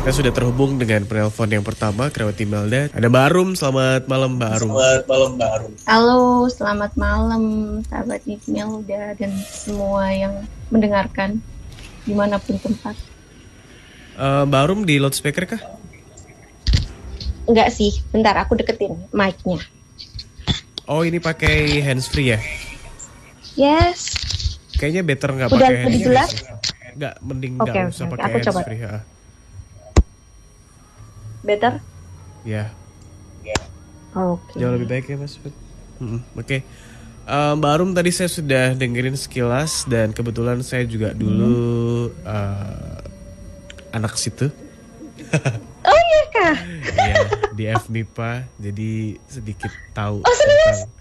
Saya sudah terhubung dengan penelpon yang pertama, Krawati Melda. Ada Mbak Arum, selamat malam Mbak Arum. Selamat malam Mbak Arum. Halo, selamat malam sahabat Melda dan semua yang mendengarkan dimanapun tempat. Mbak Arum di loudspeaker kah? Enggak sih, bentar aku deketin mic-nya. Oh, ini pakai handsfree ya? Yes. Kayaknya better nggak pakai handsfree. Udah jelas? Nggak, mending nggak usah pakai handsfree. Better? Ya. Oke. Jauh lebih baik ya Mas. Oke. Mbak Arum tadi saya sudah dengerin sekilas dan kebetulan saya juga dulu anak situ. Oh iya kah? Iya, di FMIPA, jadi sedikit tahu tentang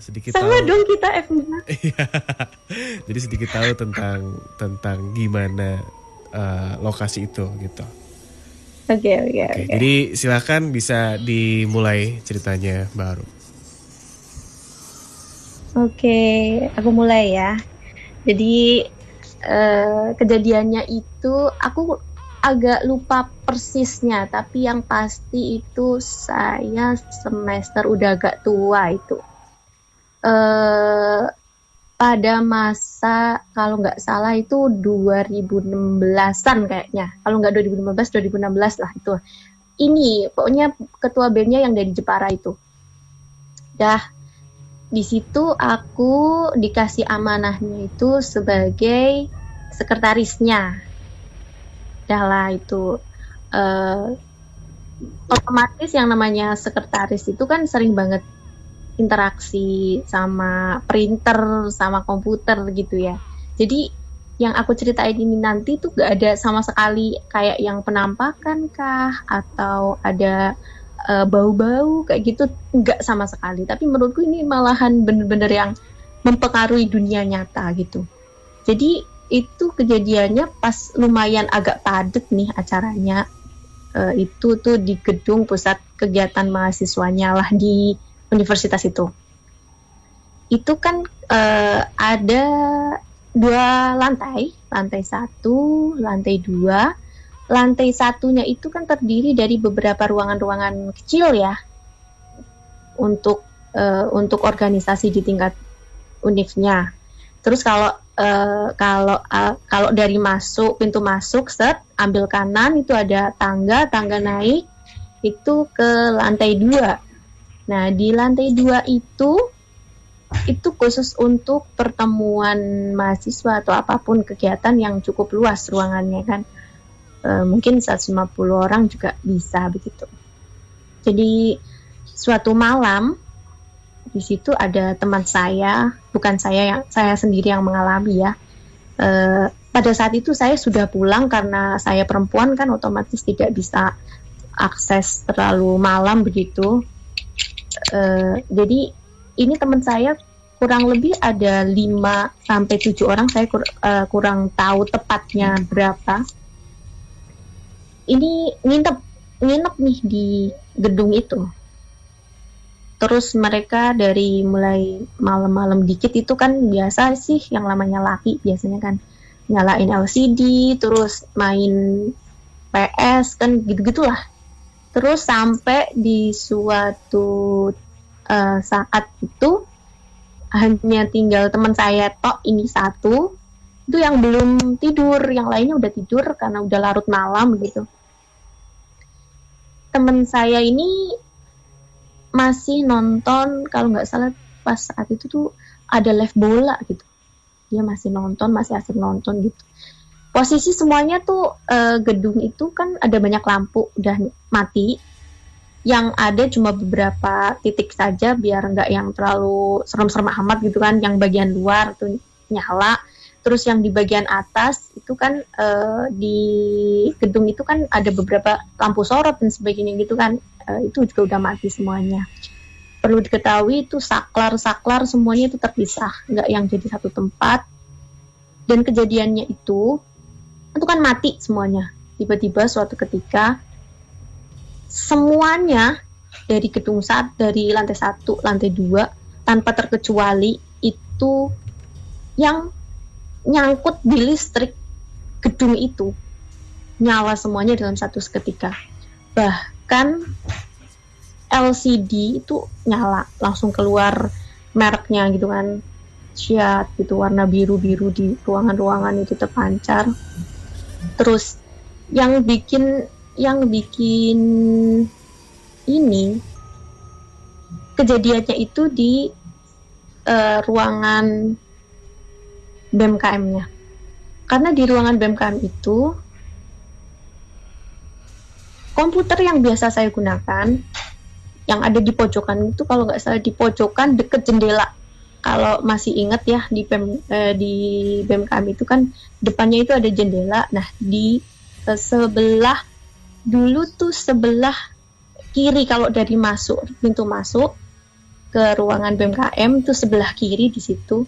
sedikit sama tahu. dong kita FMIPA. Jadi sedikit tahu tentang gimana lokasi itu gitu. Oke. Jadi silakan bisa dimulai ceritanya Mbak Arum. Oke, aku mulai ya. Jadi kejadiannya itu aku agak lupa persisnya, tapi yang pasti itu saya semester udah agak tua itu. Pada masa kalau nggak salah itu 2016-an kayaknya. Kalau nggak 2015, 2016 lah itu. Ini pokoknya ketua BEM-nya yang dari Jepara itu. Di situ aku dikasih amanahnya itu sebagai sekretarisnya. Lah itu otomatis yang namanya sekretaris itu kan sering banget interaksi sama printer, sama komputer gitu ya. Jadi yang aku ceritain ini nanti tuh gak ada sama sekali kayak yang penampakan kah atau ada bau-bau kayak gitu, nggak sama sekali. Tapi menurutku ini malahan bener-bener yang mempengaruhi dunia nyata gitu. Jadi itu kejadiannya pas lumayan agak padat nih acaranya. Itu tuh di gedung pusat kegiatan mahasiswanya lah di universitas itu. Itu kan ada 2 lantai 1, lantai 2. Lantai 1-nya itu kan terdiri dari beberapa ruangan-ruangan kecil ya, untuk organisasi di tingkat univnya. Terus kalau dari pintu masuk ambil kanan itu ada tangga naik itu ke lantai 2. Nah, di lantai 2 itu khusus untuk pertemuan mahasiswa atau apapun kegiatan yang cukup luas ruangannya kan. Mungkin 150 orang juga bisa begitu. Jadi suatu malam di situ ada teman saya, bukan saya sendiri yang mengalami ya. Pada saat itu saya sudah pulang karena saya perempuan kan otomatis tidak bisa akses terlalu malam begitu. Jadi ini teman saya kurang lebih ada 5-7 orang, saya kurang tahu tepatnya berapa. Ini nginep nih di gedung itu. Terus mereka dari mulai malam-malam dikit itu kan biasa sih yang namanya laki biasanya kan nyalain LCD, terus main PS kan gitu-gitulah. Terus sampai di suatu saat itu hanya tinggal teman saya tok ini satu. Itu yang belum tidur, yang lainnya udah tidur karena udah larut malam gitu. Temen saya ini masih nonton, kalau nggak salah pas saat itu tuh ada live bola gitu. Dia masih nonton, masih asik nonton gitu. Posisi semuanya tuh gedung itu kan ada banyak lampu udah mati. Yang ada cuma beberapa titik saja biar nggak yang terlalu serem-serem amat gitu kan. Yang bagian luar tuh nyala. Terus yang di bagian atas itu kan di gedung itu kan ada beberapa lampu sorot dan sebagainya gitu kan. Itu juga udah mati semuanya. Perlu diketahui itu saklar semuanya itu terpisah, nggak yang jadi satu tempat. Dan kejadiannya itu kan mati semuanya. Tiba-tiba suatu ketika semuanya dari gedung dari lantai 1, lantai 2 tanpa terkecuali itu yang nyangkut di listrik gedung itu nyala semuanya dalam satu seketika. Bahkan LCD itu nyala, langsung keluar mereknya gitu kan, Xiaomi gitu, warna biru-biru di ruangan-ruangan itu terpancar. Terus yang bikin ini kejadiannya itu di ruangan BMKM-nya. Karena di ruangan BMKM itu komputer yang biasa saya gunakan yang ada di pojokan itu, kalau nggak salah di pojokan deket jendela. Kalau masih ingat ya, di BMKM itu kan depannya itu ada jendela. Nah, di sebelah dulu tuh sebelah kiri, kalau dari pintu masuk ke ruangan BMKM itu sebelah kiri, di situ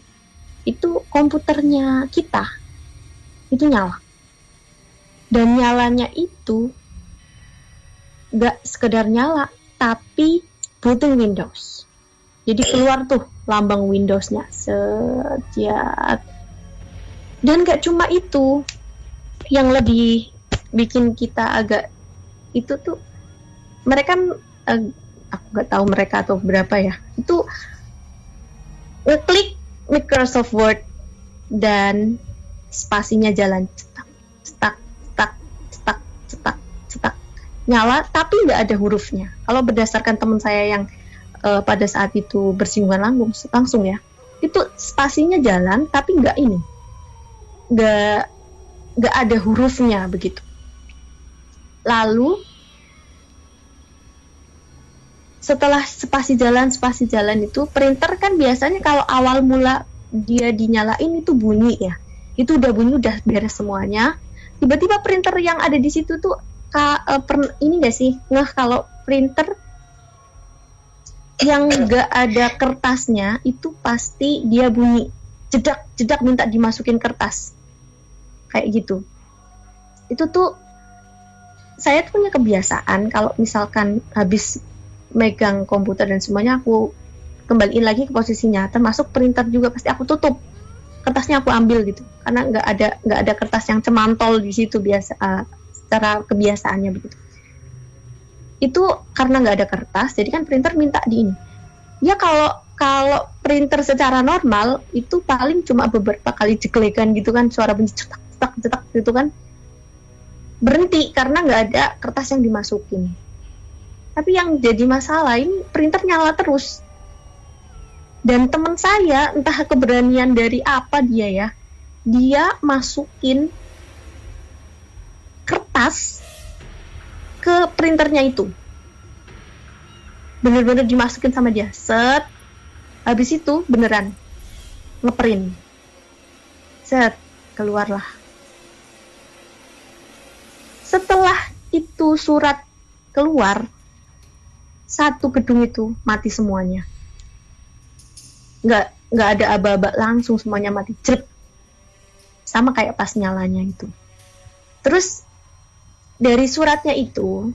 itu komputernya kita itu nyala. Dan nyalanya itu nggak sekedar nyala, tapi booting Windows. Jadi keluar tuh lambang Windows-nya sejak. Dan gak cuma itu, yang lebih bikin kita agak itu tuh, mereka aku gak tahu mereka atau berapa ya, itu ngeklik Microsoft Word dan spasinya jalan cetak cetak cetak cetak cetak cetak, nyala tapi nggak ada hurufnya. Kalau berdasarkan teman saya yang pada saat itu bersinggungan langsung ya, itu spasinya jalan tapi nggak ada hurufnya begitu. Lalu setelah spasi jalan itu, printer kan biasanya kalau awal mula dia dinyalain itu bunyi ya, itu udah bunyi, udah beres semuanya. Tiba-tiba printer yang ada di situ tuh ini gak sih kalau printer yang gak ada kertasnya itu pasti dia bunyi jedak minta dimasukin kertas kayak gitu. Itu tuh saya tuh punya kebiasaan kalau misalkan habis megang komputer dan semuanya, aku kembaliin lagi ke posisinya, termasuk printer juga pasti aku tutup kertasnya, aku ambil gitu, karena nggak ada kertas yang cemantol di situ biasa, secara kebiasaannya begitu. Itu karena nggak ada kertas, jadi kan printer minta di ini. Ya kalau printer secara normal itu paling cuma beberapa kali jeglegan gitu kan, suara bunyi cetak cetak cetak gitu kan, berhenti karena nggak ada kertas yang dimasukin. Tapi yang jadi masalah ini printer nyala terus. Dan teman saya, entah keberanian dari apa dia masukin kertas ke printernya itu. Bener-bener dimasukin sama dia. Set. Habis itu beneran ngeprint. Set. Keluarlah. Setelah itu surat keluar, satu gedung itu mati semuanya. Nggak ada aba-aba, langsung semuanya mati. Jrep. Sama kayak pas nyalanya itu. Terus dari suratnya itu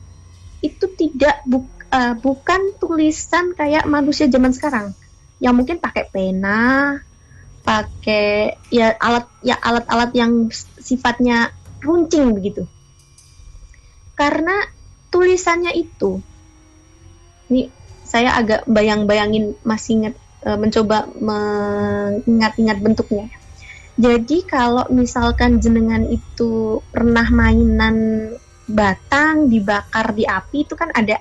bukan tulisan kayak manusia zaman sekarang yang mungkin pakai pena, pakai alat-alat yang sifatnya runcing begitu. Karena tulisannya itu, ini saya agak bayangin, masih ingat, mencoba mengingat-ingat bentuknya. Jadi kalau misalkan jenengan itu pernah mainan batang dibakar di api, itu kan ada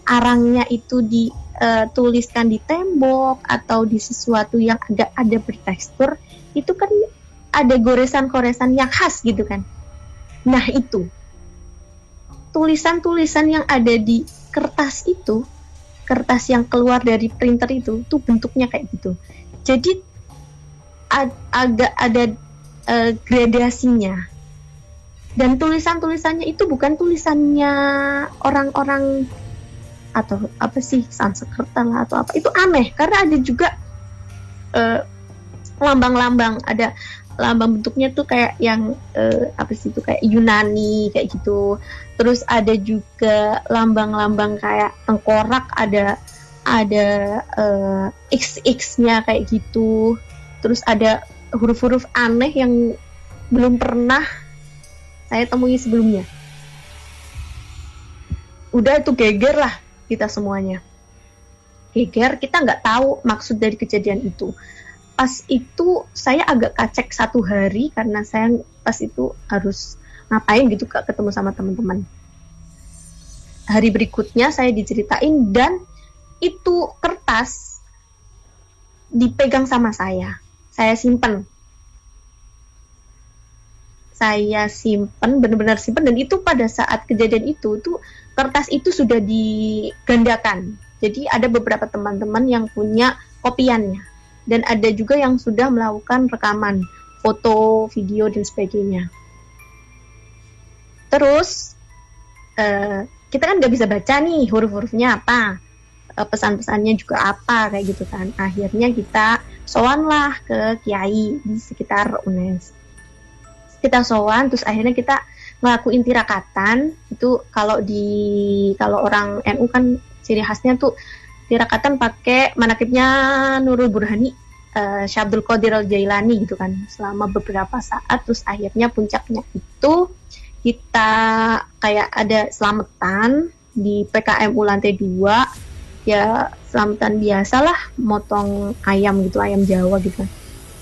arangnya itu dituliskan di tembok atau di sesuatu yang ada bertekstur, itu kan ada goresan-goresan yang khas gitu kan. Nah itu tulisan-tulisan yang ada di kertas itu, kertas yang keluar dari printer itu tuh bentuknya kayak gitu. Jadi agak ada gradasinya. Dan tulisan-tulisannya itu bukan tulisannya orang-orang atau apa sih, Sanskerta lah atau apa. Itu aneh karena ada juga lambang-lambang, ada lambang bentuknya tuh kayak yang apa sih itu, kayak Yunani kayak gitu. Terus ada juga lambang-lambang kayak tengkorak, ada XX-nya kayak gitu. Terus ada huruf-huruf aneh yang belum pernah saya temui sebelumnya. Udah itu geger lah kita semuanya. Geger, kita nggak tahu maksud dari kejadian itu. Pas itu saya agak kacek 1 hari karena saya pas itu harus ngapain gitu, gak ketemu sama teman-teman. Hari berikutnya saya diceritain dan itu kertas dipegang sama saya. Saya simpen, benar-benar simpen, dan itu pada saat kejadian itu tuh kertas itu sudah digandakan. Jadi ada beberapa teman-teman yang punya kopiannya dan ada juga yang sudah melakukan rekaman, foto, video dan sebagainya. Terus kita kan nggak bisa baca nih huruf-hurufnya apa, pesan-pesannya juga apa kayak gitu kan. Akhirnya kita sowan lah ke kiai di sekitar UNES. Kita sowan, terus akhirnya kita ngelakuin tirakatan. Itu kalau orang NU kan ciri khasnya tuh tirakatan pakai manakibnya Nurul Burhani, Syekh Abdul Qadir Al-Jailani gitu kan, selama beberapa saat. Terus akhirnya puncaknya itu kita kayak ada selamatan di PKMU lantai 2, ya selamatan biasalah, motong ayam gitu, ayam Jawa gitu kan.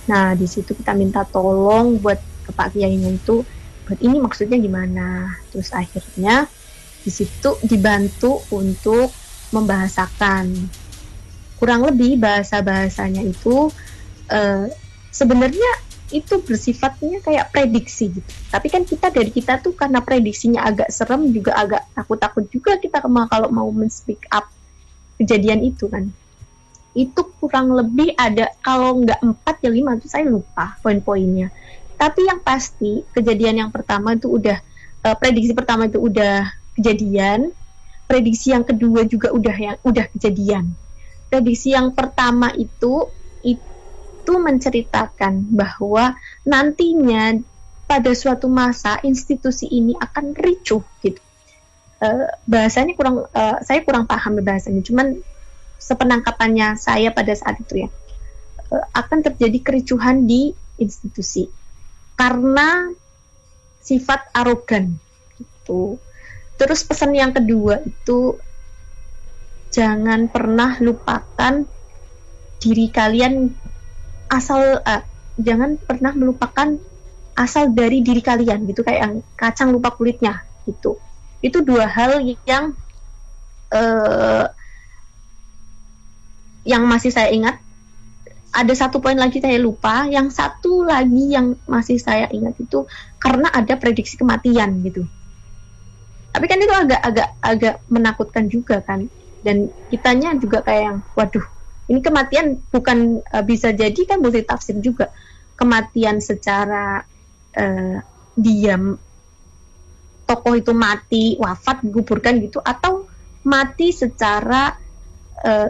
Nah di situ kita minta tolong buat ke Pak Kiainya itu, buat ini maksudnya gimana. Terus akhirnya di situ dibantu untuk membahasakan. Kurang lebih bahasa-bahasanya itu sebenarnya itu bersifatnya kayak prediksi gitu. Tapi kan dari kita tuh karena prediksinya agak serem, juga agak takut-takut juga kita kalau mau men-speak up kejadian itu kan. Itu kurang lebih ada, kalau nggak 4 ya 5, itu saya lupa poin-poinnya. Tapi yang pasti kejadian yang pertama itu udah, prediksi pertama itu udah kejadian, prediksi yang kedua juga udah kejadian. Prediksi yang pertama itu menceritakan bahwa nantinya pada suatu masa institusi ini akan ricuh gitu. Bahasanya saya kurang paham bahasanya, cuman sepenangkapannya saya pada saat itu ya, akan terjadi kericuhan di institusi karena sifat arogan gitu. Terus pesan yang kedua itu, jangan pernah lupakan diri kalian, jangan pernah melupakan asal dari diri kalian gitu, kayak yang kacang lupa kulitnya gitu. Itu 2 hal yang masih saya ingat. Ada 1 poin lagi saya lupa, yang 1 lagi yang masih saya ingat itu karena ada prediksi kematian gitu. Tapi kan itu agak menakutkan juga kan, dan kitanya juga kayak yang waduh, ini kematian bukan bisa jadi kan multitafsir juga, kematian secara diam, tokoh itu mati, wafat, dikuburkan gitu, atau mati secara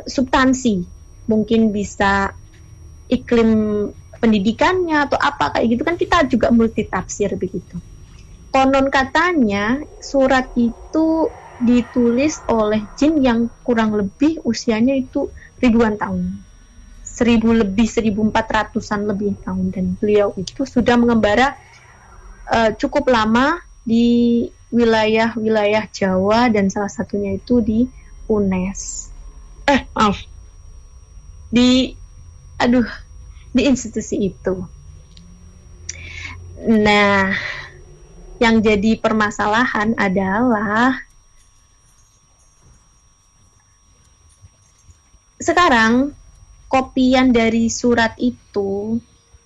substansi, mungkin bisa iklim pendidikannya atau apa kayak gitu kan, kita juga multitafsir begitu. Konon katanya surat itu ditulis oleh jin yang kurang lebih usianya itu ribuan tahun, 1400-an lebih tahun, dan beliau itu sudah mengembara cukup lama di wilayah-wilayah Jawa, dan salah satunya itu di UNES. Di institusi itu. Nah, yang jadi permasalahan adalah sekarang kopian dari surat itu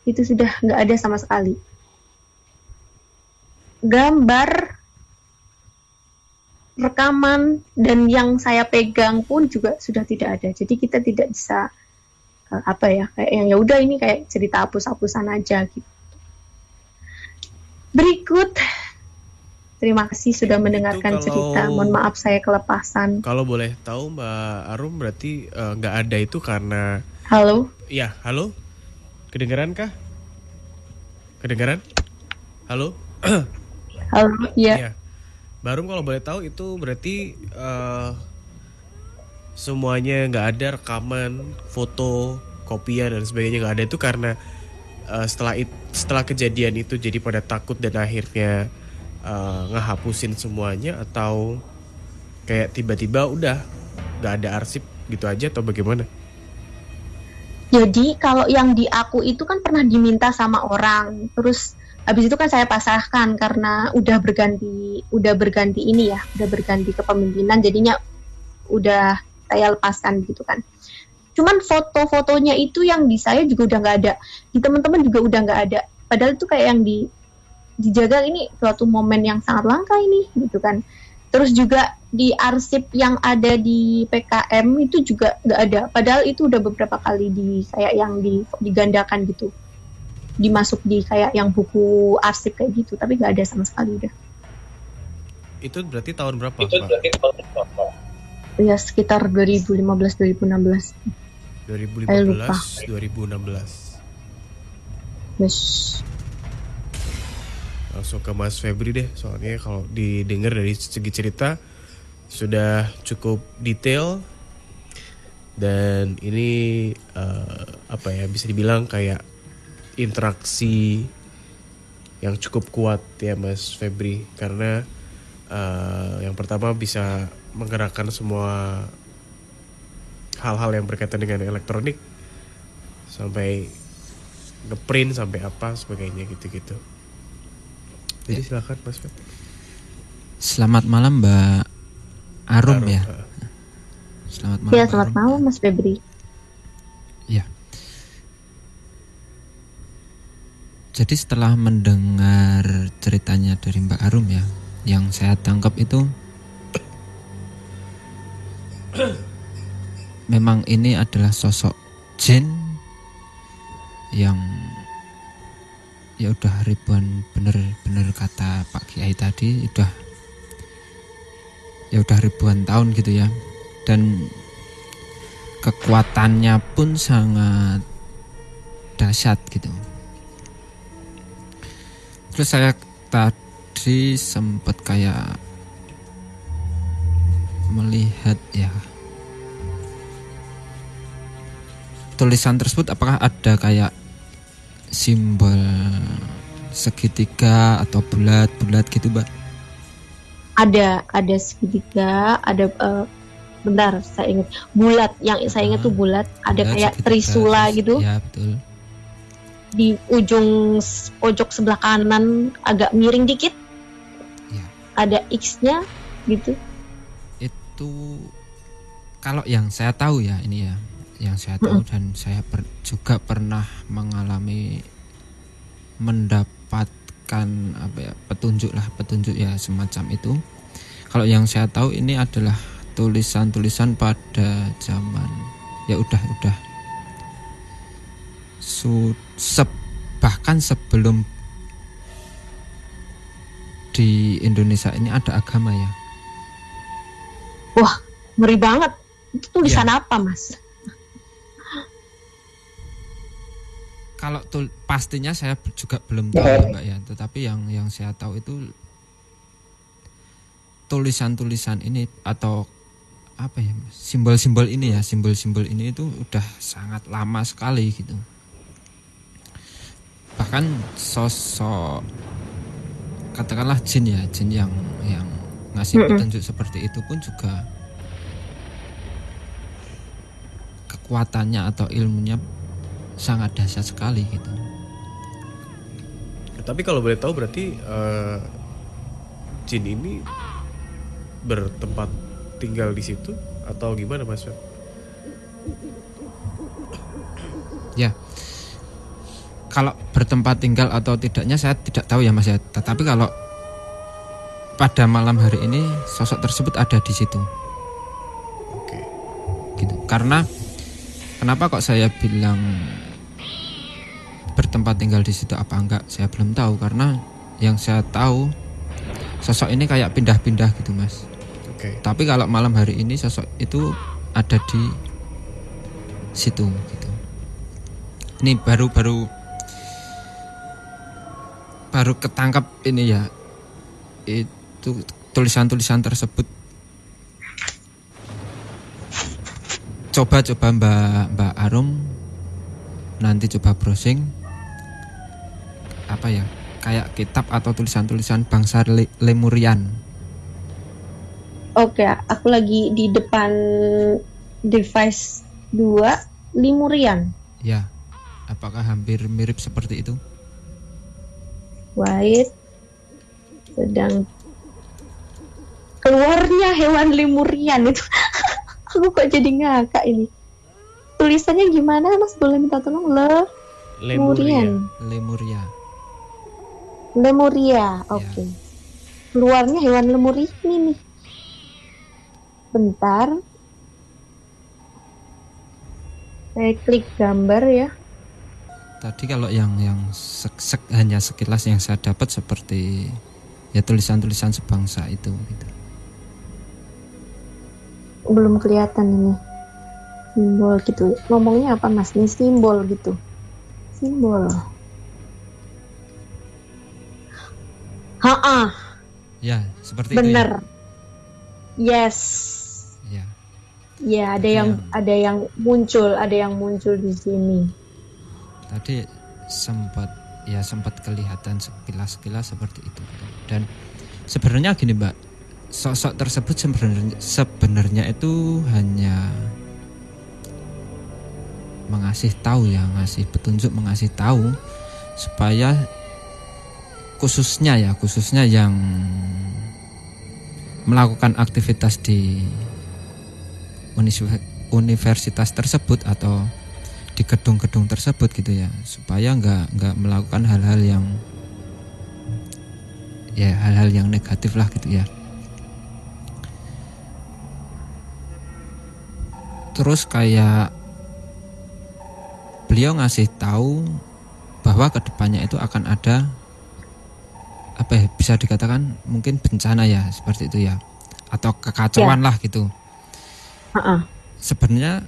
sudah nggak ada sama sekali. Gambar, rekaman, dan yang saya pegang pun juga sudah tidak ada. Jadi kita tidak bisa kayak yang ya udah ini kayak cerita hapus-hapusan aja gitu. Berikut, terima kasih sudah mendengarkan cerita. Mohon maaf saya kelepasan. Kalau boleh tahu Mbak Arum, berarti nggak ada itu karena... Halo? Ya, halo? Kedengeran kah? Kedengeran? Halo? Halo, iya. Ya. Mbak Arum, kalau boleh tahu itu berarti semuanya nggak ada rekaman, foto, kopian dan sebagainya nggak ada, itu karena setelah kejadian itu jadi pada takut dan akhirnya ngehapusin semuanya atau kayak tiba-tiba udah nggak ada arsip gitu aja atau bagaimana? Jadi kalau yang di aku itu kan pernah diminta sama orang, terus habis itu kan saya pasrahkan karena udah berganti ini ya, udah berganti kepemimpinan, jadinya udah saya lepaskan gitu kan. Cuman foto-fotonya itu yang di saya juga udah nggak ada, di teman-teman juga udah nggak ada. Padahal itu kayak yang dijaga, ini suatu momen yang sangat langka ini gitu kan. Terus juga di arsip yang ada di PKM itu juga nggak ada. Padahal itu udah beberapa kali kayak yang digandakan gitu, dimasuk di kayak yang buku arsip kayak gitu, tapi nggak ada sama sekali udah. Itu berarti tahun berapa, Pak? Ya sekitar 2015-2016. 2015, 2016. Yes. Langsung ke Mas Febri deh, soalnya kalau didengar dari segi cerita sudah cukup detail dan ini apa ya, bisa dibilang kayak interaksi yang cukup kuat ya Mas Febri, karena yang pertama bisa menggerakkan semua hal-hal yang berkaitan dengan elektronik sampai ngeprint sampai apa sebagainya gitu-gitu. Jadi silakan Mas Feb. Selamat malam Mbak Arum ya. Selamat malam. Ya, selamat malam Mas Febri. Ya. Jadi setelah mendengar ceritanya dari Mbak Arum ya, yang saya tangkap itu memang ini adalah sosok jin yang ya udah ribuan, bener kata Pak Kiai tadi, udah ribuan tahun gitu ya, dan kekuatannya pun sangat dahsyat gitu. Terus saya tadi sempat kayak melihat ya tulisan tersebut, apakah ada kayak simbol segitiga atau bulat gitu, Mbak? Ada segitiga, ada bentar, saya ingat bulat. Yang saya ingat tuh bulat, ada kayak trisula gitu. Ya, betul. Di ujung pojok sebelah kanan agak miring dikit. Ya. Ada X-nya gitu. Itu kalau yang saya tahu ya, ini ya. Yang saya tahu dan saya juga pernah mendapatkan apa ya, petunjuk ya semacam itu. Kalau yang saya tahu ini adalah tulisan-tulisan pada zaman ya udah bahkan sebelum di Indonesia ini ada agama ya. Wah, ngeri banget. Itu tulisan apa, Mas? Kalau pastinya saya juga belum tahu ya, Mbak ya. Tetapi yang saya tahu itu tulisan-tulisan ini atau apa ya, simbol-simbol ini itu udah sangat lama sekali gitu. Bahkan sosok katakanlah jin yang ngasih petunjuk seperti itu pun juga kekuatannya atau ilmunya sangat dahsyat sekali gitu. Tapi kalau boleh tahu berarti jin ini bertempat tinggal di situ atau gimana, Mas? Ya, kalau bertempat tinggal atau tidaknya saya tidak tahu ya, Mas ya. Tetapi kalau pada malam hari ini sosok tersebut ada di situ. Oke. Gitu. Karena kenapa kok saya bilang bertempat tinggal di situ apa enggak, saya belum tahu, karena yang saya tahu sosok ini kayak pindah-pindah gitu, Mas. Oke. Tapi kalau malam hari ini sosok itu ada di situ gitu. Ini baru ketangkap ini ya. Itu tulisan-tulisan tersebut. Coba Mbak Arum nanti coba browsing apa ya, kayak kitab atau tulisan-tulisan bangsa Lemurian. Oke, aku lagi di depan device 2 Lemurian. Ya, apakah hampir mirip seperti itu? Wait, sedang keluarnya hewan Lemurian itu. Aku kok jadi ngakak ini. Tulisannya gimana, Mas? Boleh minta tolong? Lemuria. Lemuria, oke. Keluarnya hewan lemur ini nih. Bentar. Saya klik gambar ya. Tadi kalau yang hanya sekilas yang saya dapat seperti ya tulisan-tulisan sebangsa itu gitu. Belum kelihatan ini. Simbol gitu. Ngomongnya apa, Mas? Ini simbol gitu. Simbol. Ya, seperti bener. itu. Yes. Ya. Ya, ada yang muncul di sini. Tadi sempat kelihatan sekilas seperti itu. Dan sebenarnya gini, Mbak, sosok tersebut sebenarnya itu hanya ngasih petunjuk, mengasih tahu supaya khususnya yang melakukan aktivitas di universitas tersebut atau di gedung-gedung tersebut gitu ya, supaya nggak melakukan hal-hal yang negatif lah gitu ya. Terus kayak beliau ngasih tahu bahwa kedepannya itu akan ada bisa dikatakan mungkin bencana ya, seperti itu ya, atau kekacauan lah gitu. Sebenarnya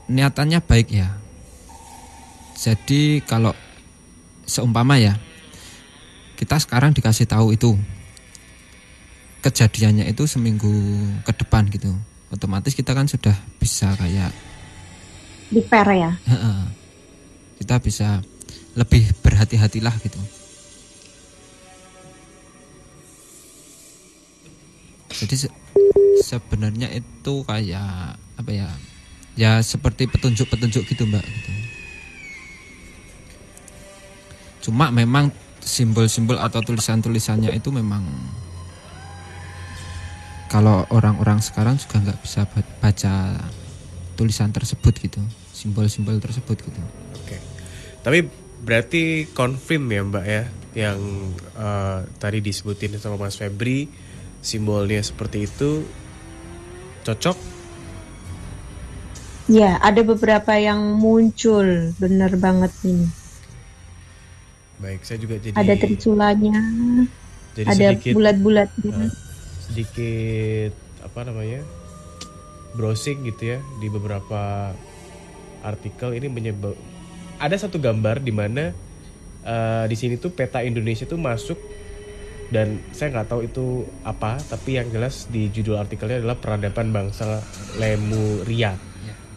niatannya baik ya. Jadi kalau seumpama ya, kita sekarang dikasih tahu itu kejadiannya itu seminggu ke depan gitu, otomatis kita kan sudah bisa kayak prepare ya. Kita bisa lebih berhati-hatilah gitu. Jadi sebenarnya itu kayak apa ya? Ya seperti petunjuk-petunjuk gitu, Mbak gitu. Cuma memang simbol-simbol atau tulisan-tulisannya itu memang kalau orang-orang sekarang juga nggak bisa baca tulisan tersebut gitu, simbol-simbol tersebut gitu. Oke. Tapi berarti confirm ya, Mbak ya, yang tadi disebutin sama Mas Febri, simbolnya seperti itu cocok? Ya, ada beberapa yang muncul, bener banget ini. Baik, saya juga jadi ada triculanya, jadi ada sedikit bulat-bulatnya. Sedikit browsing gitu ya di beberapa artikel ini ada satu gambar di mana di sini tuh peta Indonesia tuh masuk, dan saya nggak tahu itu apa, tapi yang jelas di judul artikelnya adalah peradaban bangsa Lemuria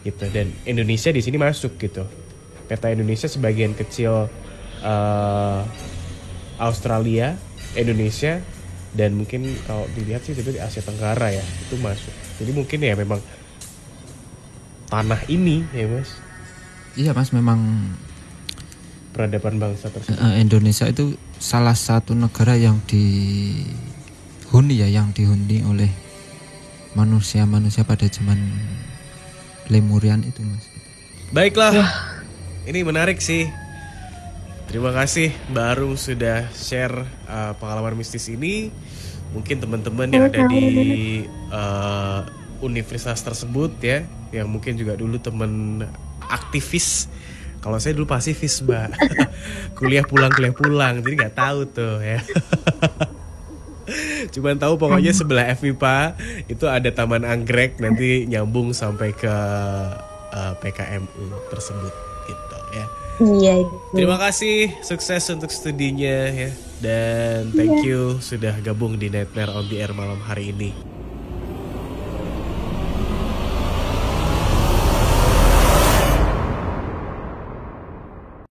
gitu, dan Indonesia di sini masuk gitu. Peta Indonesia sebagian kecil Australia, Indonesia, dan mungkin kalau dilihat sih itu di Asia Tenggara ya, itu masuk. Jadi mungkin ya memang tanah ini ya, Mas. Iya, Mas, memang peradaban bangsa tersebut. Indonesia itu salah satu negara yang dihuni oleh manusia-manusia pada zaman Lemurian itu, Mas. Baiklah. Ini menarik sih. Terima kasih Mbak Arum sudah share pengalaman mistis ini. Mungkin teman-teman yang ada di universitas tersebut ya, yang mungkin juga dulu teman aktivis. Kalau saya dulu pasifis, Mbak. kuliah pulang, jadi nggak tahu tuh ya. Cuman tahu pokoknya sebelah FMIPA itu ada Taman Anggrek, nanti nyambung sampai ke PKMU tersebut gitu ya. Iya. Terima kasih, sukses untuk studinya ya, dan thank you sudah gabung di Nightmare on the Air malam hari ini.